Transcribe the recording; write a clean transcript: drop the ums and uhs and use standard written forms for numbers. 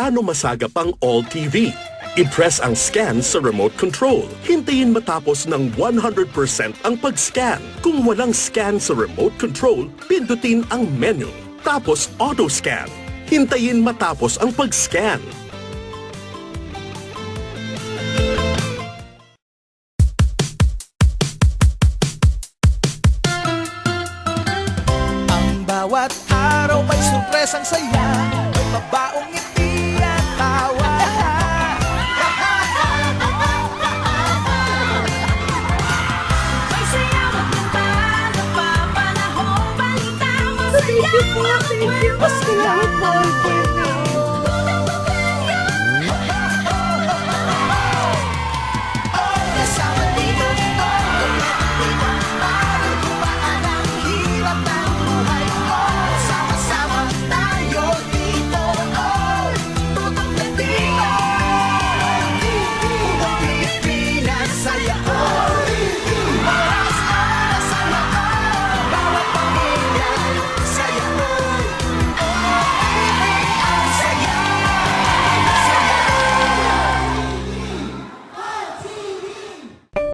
paano masagap ang All TV. I-press ang scan sa remote control. Hintayin matapos ng 100% ang pag-scan. Kung walang scan sa remote control, pindutin ang menu. Tapos auto-scan. Hintayin matapos ang pag-scan. Ang bawat araw may surpresang saya, may mabaong ngiti at tawa. May sayaw at kanta, napapanahong balita, masaya Thank you po. Thank you. Mas kailangan po.